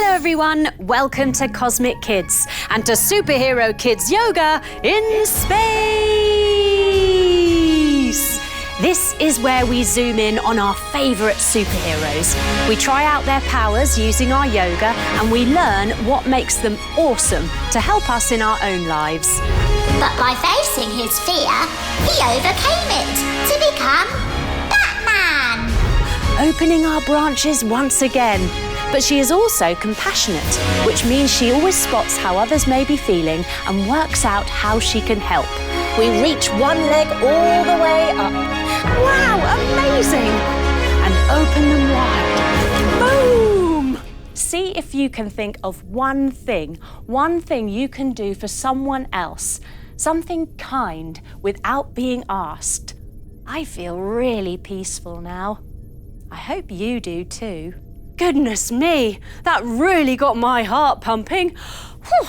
everyone, welcome to Cosmic Kids and to Superhero Kids Yoga in Space! This is where we zoom in on our favourite superheroes. We try out their powers using our yoga and we learn what makes them awesome to help us in our own lives. But by facing his fear, he overcame it to become Batman! Opening our branches once again. But she is also compassionate, which means she always spots how others may be feeling and works out how she can help. We reach one leg all the way up. Wow, amazing! And open them wide. Boom! See if you can think of one thing you can do for someone else. Something kind without being asked. I feel really peaceful now. I hope you do too. Goodness me, that really got my heart pumping. Whew.